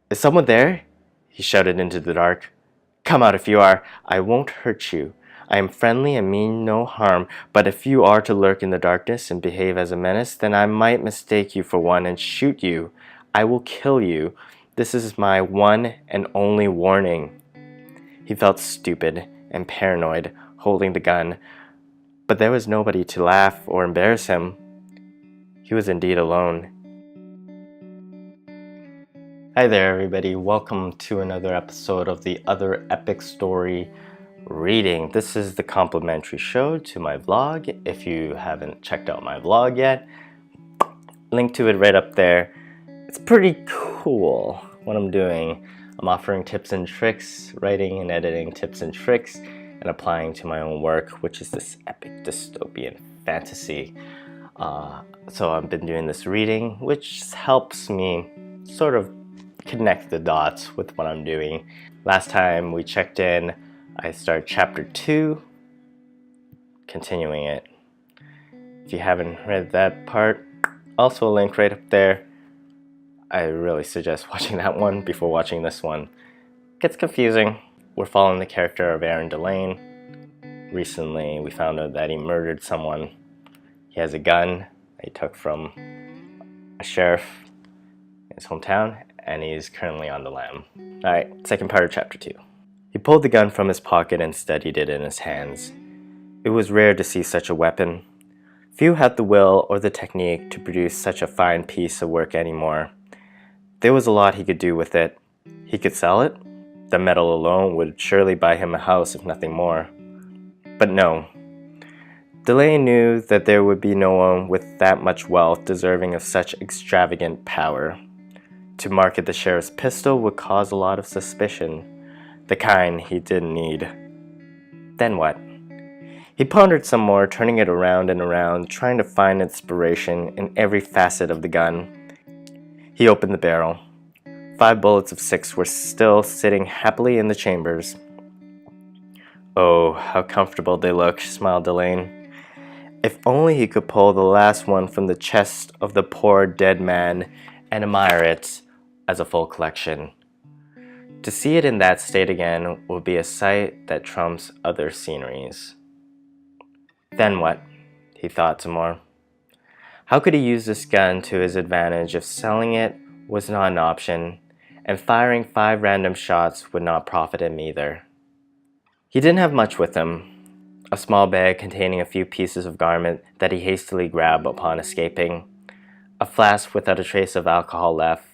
Is someone there? He shouted into the dark. Come out if you are. I won't hurt you. I am friendly and mean no harm, but if you are to lurk in the darkness and behave as a menace, then I might mistake you for one and shoot you. I will kill you. This is my one and only warning. He felt stupid and paranoid, holding the gun, but there was nobody to laugh or embarrass him. He was indeed alone. Hi there, everybody. Welcome to another episode of the Other Epic Story Reading. This is the complimentary show to my vlog. If you haven't checked out my vlog yet, link to it right up there. It's pretty cool what I'm doing. I'm offering tips and tricks, writing and editing tips and tricks, and applying to my own work, which is this epic dystopian fantasy. So I've been doing this reading, which helps me sort of connect the dots with what I'm doing. Last time we checked in, I started chapter 2, continuing it. If you haven't read that part, also a link right up there. I really suggest watching that one before watching this one. It gets confusing. We're following the character of Aaron Deliane. Recently, we found out that he murdered someone. He has a gun that he took from a sheriff in his hometown, and he's currently on the lam. Alright, second part of chapter 2. He pulled the gun from his pocket and steadied it in his hands. It was rare to see such a weapon. Few had the will or the technique to produce such a fine piece of work anymore. There was a lot he could do with it. He could sell it. The metal alone would surely buy him a house, if nothing more. But no. Deliane knew that there would be no one with that much wealth deserving of such extravagant power. To market the sheriff's pistol would cause a lot of suspicion, the kind he didn't need. Then what? He pondered some more, turning it around and around, trying to find inspiration in every facet of the gun. He opened the barrel. 5 bullets of 6 were still sitting happily in the chambers. Oh, how comfortable they looked, smiled Deliane. If only he could pull the last one from the chest of the poor dead man and admire it as a full collection. To see it in that state again will be a sight that trumps other sceneries. Then what? He thought some more. How could he use this gun to his advantage if selling it was not an option, and firing 5 random shots would not profit him either? He didn't have much with him. A small bag containing a few pieces of garment that he hastily grabbed upon escaping, a flask without a trace of alcohol left,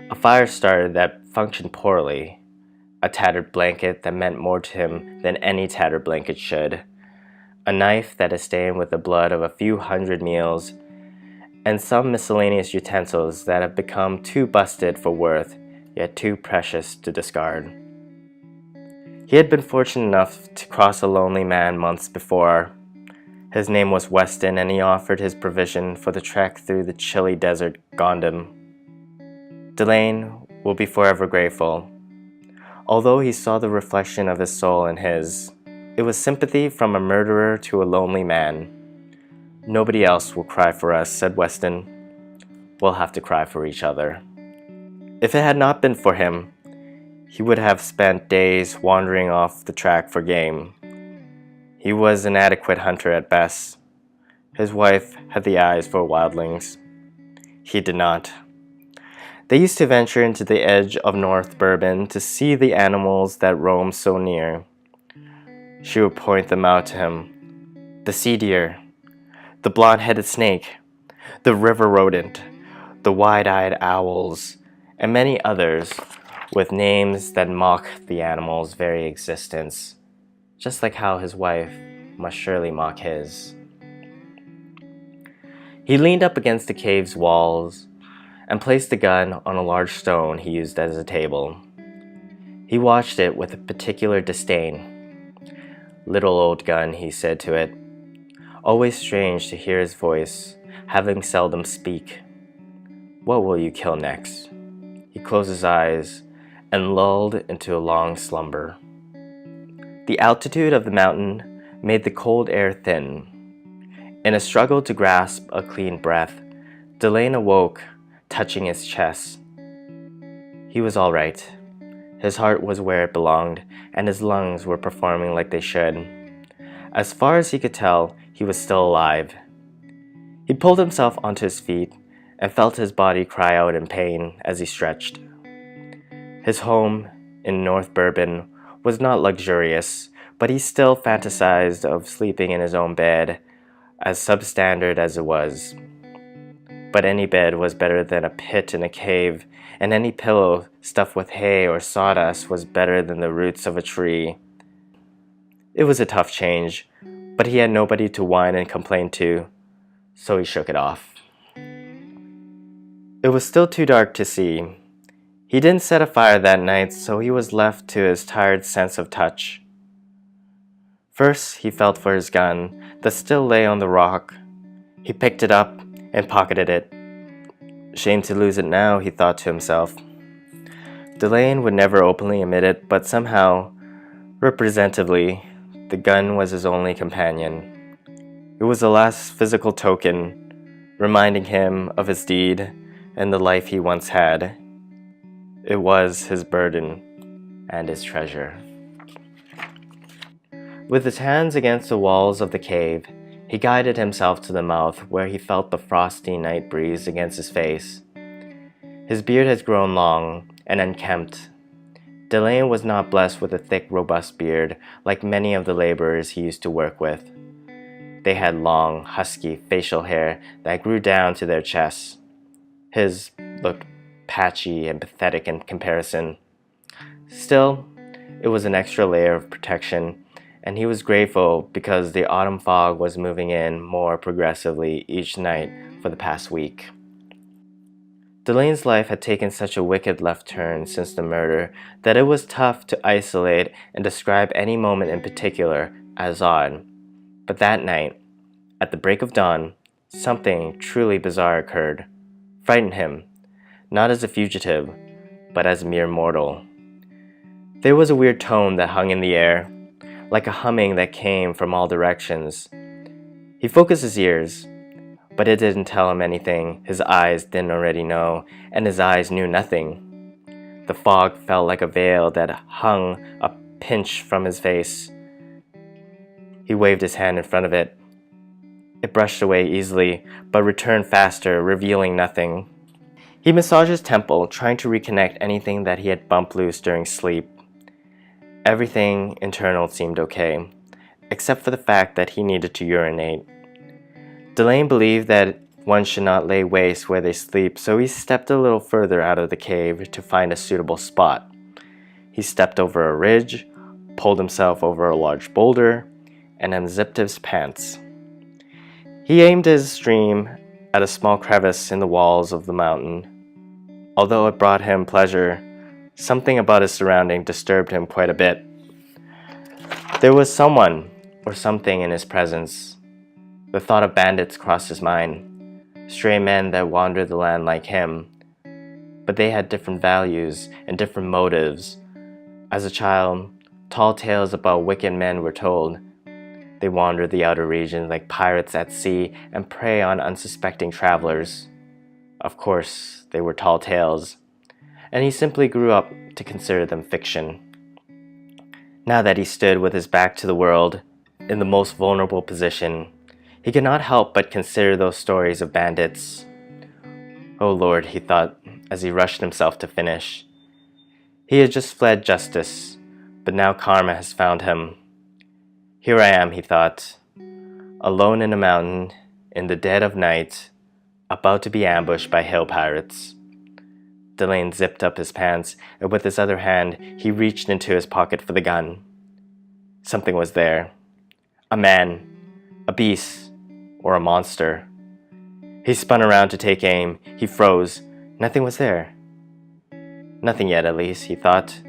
a fire starter that functioned poorly, a tattered blanket that meant more to him than any tattered blanket should, a knife that is stained with the blood of a few hundred meals, and some miscellaneous utensils that have become too busted for worth, yet too precious to discard. He had been fortunate enough to cross a lonely man months before. His name was Weston, and he offered his provision for the trek through the chilly desert Gondom. Deliane will be forever grateful. Although he saw the reflection of his soul in his, it was sympathy from a murderer to a lonely man. Nobody else will cry for us, said Weston. We'll have to cry for each other. If it had not been for him, he would have spent days wandering off the track for game. He was an adequate hunter at best. His wife had the eyes for wildlings. He did not. They used to venture into the edge of North Bourbon to see the animals that roam so near. She would point them out to him. The sea deer, the blonde-headed snake, the river rodent, the wide-eyed owls, and many others with names that mock the animal's very existence, just like how his wife must surely mock his. He leaned up against the cave's walls and placed the gun on a large stone he used as a table. He watched it with a particular disdain. Little old gun, he said to it. Always strange to hear his voice, having seldom speak. What will you kill next? He closed his eyes and lulled into a long slumber. The altitude of the mountain made the cold air thin. In a struggle to grasp a clean breath, Deliane awoke, touching his chest. He He was all right. His heart was where it belonged, and his lungs were performing like they should. As far as he could tell, he was still alive. He pulled himself onto his feet and felt his body cry out in pain as he stretched. His home in North Bourbon was not luxurious, but he still fantasized of sleeping in his own bed, as substandard as it was. But any bed was better than a pit in a cave, and any pillow stuffed with hay or sawdust was better than the roots of a tree. It was a tough change, but he had nobody to whine and complain to, so he shook it off. It was still too dark to see. He didn't set a fire that night, so he was left to his tired sense of touch. First, he felt for his gun that still lay on the rock. He picked it up and pocketed it. Shame to lose it now, he thought to himself. Deliane would never openly admit it, but somehow, representatively, the gun was his only companion. It was the last physical token, reminding him of his deed and the life he once had. It was his burden and his treasure. With his hands against the walls of the cave, he guided himself to the mouth where he felt the frosty night breeze against his face. His beard had grown long and unkempt. Deliane was not blessed with a thick, robust beard like many of the laborers he used to work with. They had long, husky facial hair that grew down to their chests. His looked patchy and pathetic in comparison. Still, it was an extra layer of protection, and he was grateful because the autumn fog was moving in more progressively each night for the past week. Deliane's life had taken such a wicked left turn since the murder that it was tough to isolate and describe any moment in particular as odd. But that night, at the break of dawn, something truly bizarre occurred. Frightened him, not as a fugitive, but as a mere mortal. There was a weird tone that hung in the air, like a humming that came from all directions. He focused his ears, but it didn't tell him anything his eyes didn't already know, and his eyes knew nothing. The fog felt like a veil that hung a pinch from his face. He waved his hand in front of it. It brushed away easily, but returned faster, revealing nothing. He massaged his temple, trying to reconnect anything that he had bumped loose during sleep. Everything internal seemed okay, except for the fact that he needed to urinate. Deliane believed that one should not lay waste where they sleep, so he stepped a little further out of the cave to find a suitable spot. He stepped over a ridge, pulled himself over a large boulder, and unzipped his pants. He aimed his stream at a small crevice in the walls of the mountain. Although it brought him pleasure, something about his surrounding disturbed him quite a bit. There was someone or something in his presence. The thought of bandits crossed his mind, stray men that wandered the land like him. But they had different values and different motives. As a child, tall tales about wicked men were told. They wandered the outer regions like pirates at sea and prey on unsuspecting travelers. Of course, they were tall tales, and he simply grew up to consider them fiction. Now that he stood with his back to the world, in the most vulnerable position, he could not help but consider those stories of bandits. Oh Lord, he thought as he rushed himself to finish. He had just fled justice, but now karma has found him. Here I am, he thought, alone in a mountain, in the dead of night, about to be ambushed by hill pirates. Deliane zipped up his pants, and with his other hand, he reached into his pocket for the gun. Something was there. A man, a beast, or a monster. He spun around to take aim. He froze. Nothing was there. Nothing yet, at least, he thought,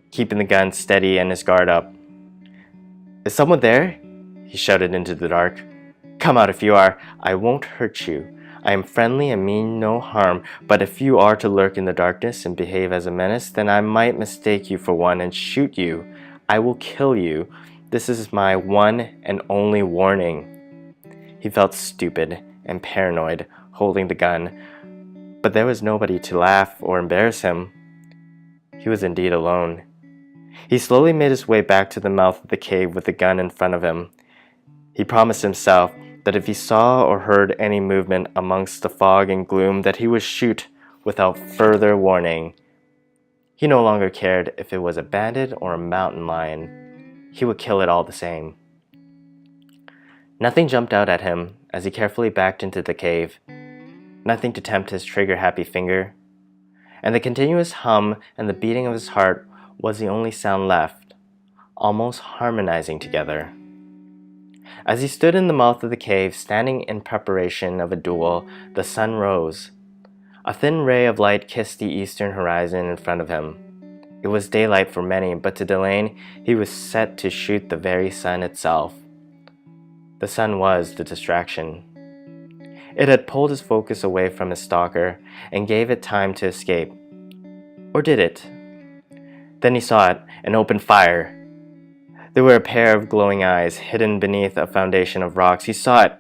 keeping the gun steady and his guard up. Is someone there? He shouted into the dark. Come out if you are. I won't hurt you. I am friendly and mean no harm, but if you are to lurk in the darkness and behave as a menace, then I might mistake you for one and shoot you. I will kill you. This is my one and only warning. He felt stupid and paranoid, holding the gun, but there was nobody to laugh or embarrass him. He was indeed alone. He slowly made his way back to the mouth of the cave with the gun in front of him. He promised himself that if he saw or heard any movement amongst the fog and gloom, that he would shoot without further warning. He no longer cared if it was a bandit or a mountain lion. He would kill it all the same. Nothing jumped out at him as he carefully backed into the cave. Nothing to tempt his trigger-happy finger. And the continuous hum and the beating of his heart was the only sound left, almost harmonizing together. As he stood in the mouth of the cave, standing in preparation of a duel, the sun rose. A thin ray of light kissed the eastern horizon in front of him. It was daylight for many, but to Deliane, he was set to shoot the very sun itself. The sun was the distraction. It had pulled his focus away from his stalker and gave it time to escape. Or did it? Then he saw it and opened fire. There were a pair of glowing eyes hidden beneath a foundation of rocks. He saw it.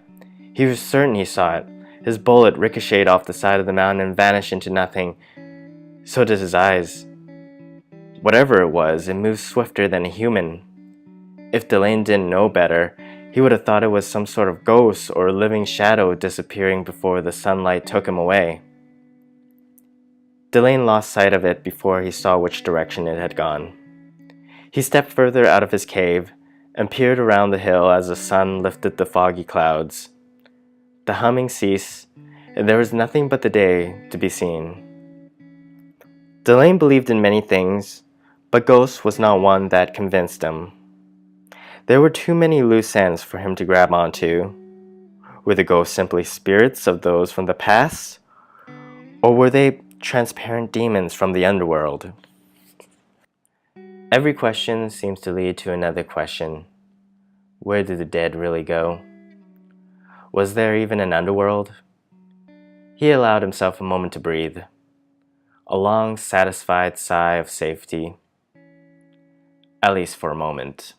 He was certain he saw it. His bullet ricocheted off the side of the mountain and vanished into nothing. So did his eyes. Whatever it was, it moved swifter than a human. If Deliane didn't know better, he would have thought it was some sort of ghost or living shadow disappearing before the sunlight took him away. Deliane lost sight of it before he saw which direction it had gone. He stepped further out of his cave and peered around the hill as the sun lifted the foggy clouds. The humming ceased, and there was nothing but the day to be seen. Deliane believed in many things, but ghosts was not one that convinced him. There were too many loose ends for him to grab onto. Were the ghosts simply spirits of those from the past? Or were they transparent demons from the underworld? Every question seems to lead to another question. Where did the dead really go? Was there even an underworld? He allowed himself a moment to breathe. A long, satisfied sigh of safety. At least for a moment.